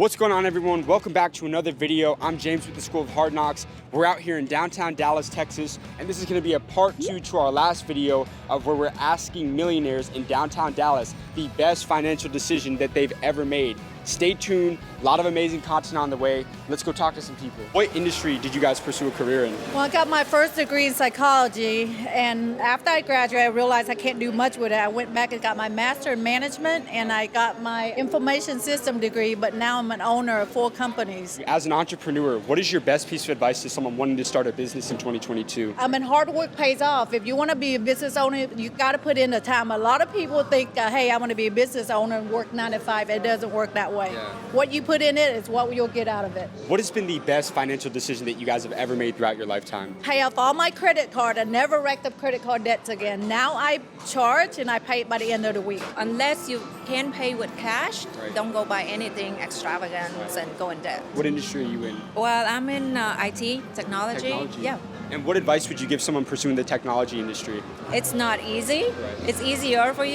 What's going on, everyone? Welcome back to another video. I'm James with the School of Hard Knocks. We're out here in downtown Dallas, Texas, and this is going to be a part 2 to our last video of where we're asking millionaires in downtown Dallas the best financial decision that they've ever made. Stay tuned, a lot of amazing content on the way. Let's go talk to some people. What industry did you guys pursue a career in? Well, I got my first degree in psychology, and after I graduated, I realized I can't do much with it. I went back and got my master in management, and I got my information system degree, but now I'm an owner of 4 companies. As an entrepreneur, what is your best piece of advice to someone wanting to start a business in 2022? Hard work pays off. If you want to be a business owner, you got to put in the time. A lot of people think, hey, I want to be a business owner and work 9 to 5. It doesn't work that way. Yeah. What you put in it is what you'll get out of it. What has been the best financial decision that you guys have ever made throughout your lifetime? Pay off all my credit card. I never racked up credit card debts again. Now I charge and I pay it by the end of the week. Unless you can pay with cash, Right. don't go buy anything extravagant and go in debt. What industry are you in? Well, I'm in IT, technology. Yeah. And what advice would you give someone pursuing the technology industry? It's not easy. It's easier for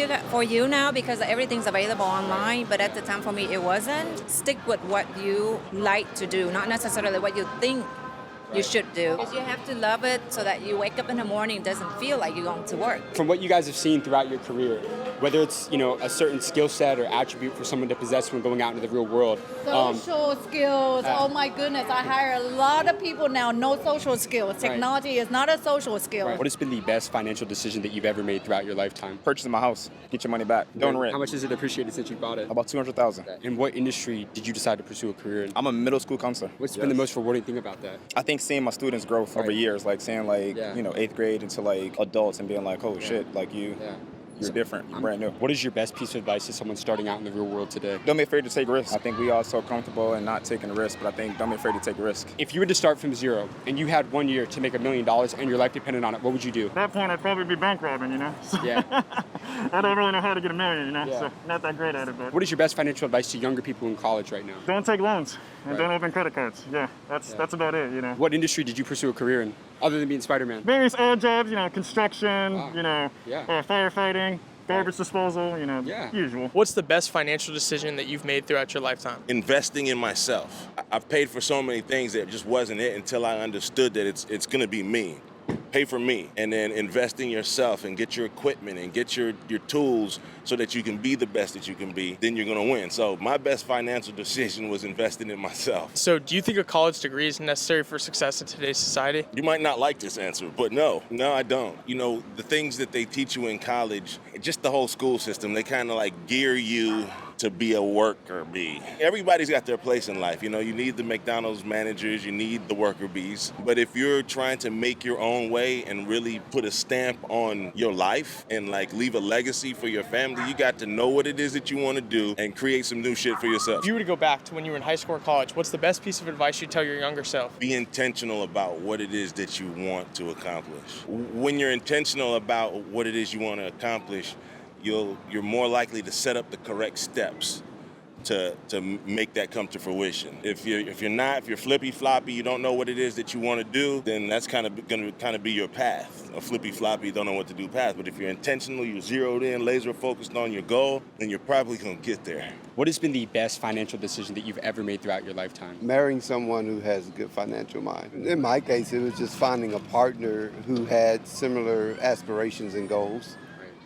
you now because everything's available online, but at the time for me it wasn't. Stick with what you like to do, not necessarily what you think you should do. Because you have to love it so that you wake up in the morning, it doesn't feel like you're going to work. From what you guys have seen throughout your career, whether it's a certain skill set or attribute for someone to possess when going out into the real world. Social skills, oh my goodness, I hire a lot of people now, no social skills. Technology is not a social skill. What has been the best financial decision that you've ever made throughout your lifetime? Purchasing my house, get your money back, don't rent. How much has it appreciated since you bought it? About $200,000. In what industry did you decide to pursue a career in? I'm a middle school counselor. What's been the most rewarding thing about that? I think seeing my students growth over years, like seeing 8th grade into like adults and being like, oh shit, like you're different, you're brand new. What is your best piece of advice to someone starting out in the real world today? Don't be afraid to take risks. I think we are so comfortable and not taking risks, but I think don't be afraid to take a risk. If you were to start from zero and you had 1 year to make $1 million and your life depended on it, what would you do? At that point, I'd probably be bank robbing, So Yeah. I don't really know how to get $1 million, Yeah. So not that great at it, but What is your best financial advice to younger people in college right now? don't take loans and Right. don't open credit cards. That's about it, What industry did you pursue a career in, other than being Spider-Man? Various odd jobs, construction, Yeah. firefighting, garbage disposal, Yeah. usual. What's the best financial decision that you've made throughout your lifetime? Investing in myself. I've paid for so many things that just wasn't it until I understood that it's gonna be me. Pay for me, and then invest in yourself and get your equipment and get your tools so that you can be the best that you can be, then you're gonna win. So my best financial decision was investing in myself. So do you think a college degree is necessary for success in today's society? You might not like this answer, but no, I don't. The things that they teach you in college, just the whole school system, they kind of like gear you to be a worker bee. Everybody's got their place in life. You need the McDonald's managers, you need the worker bees. But if you're trying to make your own way and really put a stamp on your life and leave a legacy for your family, you got to know what it is that you want to do and create some new shit for yourself. If you were to go back to when you were in high school or college, what's the best piece of advice you'd tell your younger self? Be intentional about what it is that you want to accomplish. When you're intentional about what it is you want to accomplish, you're more likely to set up the correct steps to make that come to fruition. If you're flippy floppy, you don't know what it is that you want to do, then that's going to be your path. A flippy floppy, don't know what to do path. But if you're intentional, you're zeroed in, laser focused on your goal, then you're probably going to get there. What has been the best financial decision that you've ever made throughout your lifetime? Marrying someone who has a good financial mind. In my case, it was just finding a partner who had similar aspirations and goals.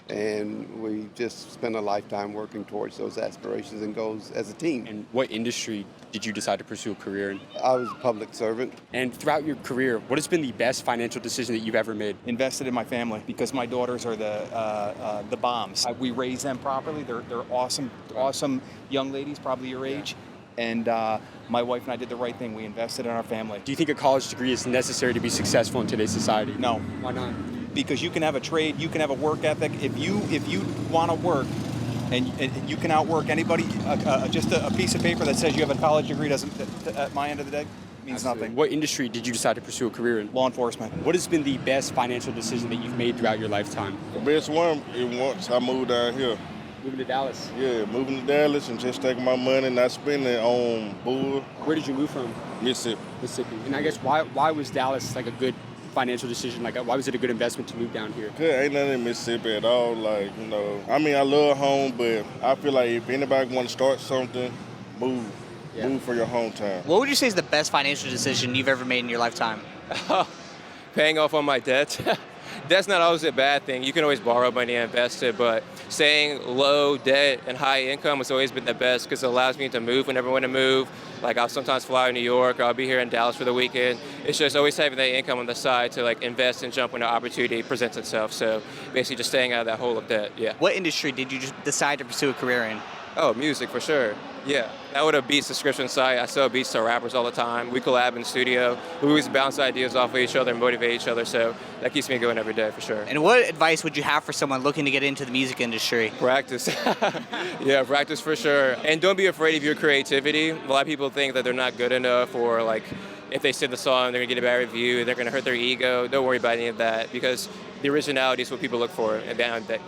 And we just spent a lifetime working towards those aspirations and goals as a team. And what industry did you decide to pursue a career in? I was a public servant. And throughout your career, what has been the best financial decision that you've ever made? Invested in my family because my daughters are the bombs. We raise them properly. They're awesome young ladies, probably your age. And my wife and I did the right thing. We invested in our family. Do you think a college degree is necessary to be successful in today's society? No. Why not? Because you can have a trade, you can have a work ethic. If you want to work and you can outwork anybody, just a piece of paper that says you have a college degree doesn't, at my end of the day, means nothing. What industry did you decide to pursue a career in? Law enforcement. What has been the best financial decision that you've made throughout your lifetime? The best one is once I moved out here. Moving to Dallas? Yeah, moving to Dallas and just taking my money, not spending it on bull. Where did you move from? Mississippi. Mississippi. And I guess why was Dallas a good financial decision? Why was it a good investment to move down here? Yeah, ain't nothing in Mississippi at all. I love home, but I feel like if anybody want to start something, move Move for your hometown. What would you say is the best financial decision you've ever made in your lifetime? Paying off on my debt. That's not always a bad thing. You can always borrow money and invest it, but staying low debt and high income has always been the best because it allows me to move whenever I want to move. Like I'll sometimes fly to New York, or I'll be here in Dallas for the weekend. It's just always having that income on the side to like invest and jump when the opportunity presents itself. So basically just staying out of that hole of debt, yeah. What industry did you just decide to pursue a career in? Oh, music for sure. Yeah, that would a beat subscription site. I sell beats to rappers all the time. We collab in studio. We always bounce ideas off of each other and motivate each other. So that keeps me going every day for sure. And what advice would you have for someone looking to get into the music industry? Practice. Yeah, practice for sure. And don't be afraid of your creativity. A lot of people think that they're not good enough, or like if they sing the song, they're gonna get a bad review, they're gonna hurt their ego. Don't worry about any of that, because the originality is what people look for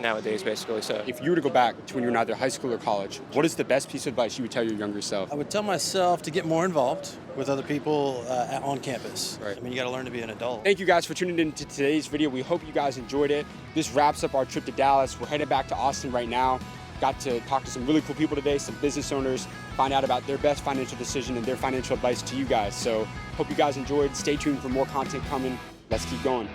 nowadays, basically. So, if you were to go back to when you were in either high school or college, what is the best piece of advice you would tell your younger self? I would tell myself to get more involved with other people on campus. Right. I mean, you got to learn to be an adult. Thank you guys for tuning in to today's video. We hope you guys enjoyed it. This wraps up our trip to Dallas. We're headed back to Austin right now. Got to talk to some really cool people today, some business owners, find out about their best financial decision and their financial advice to you guys. So hope you guys enjoyed. Stay tuned for more content coming. Let's keep going.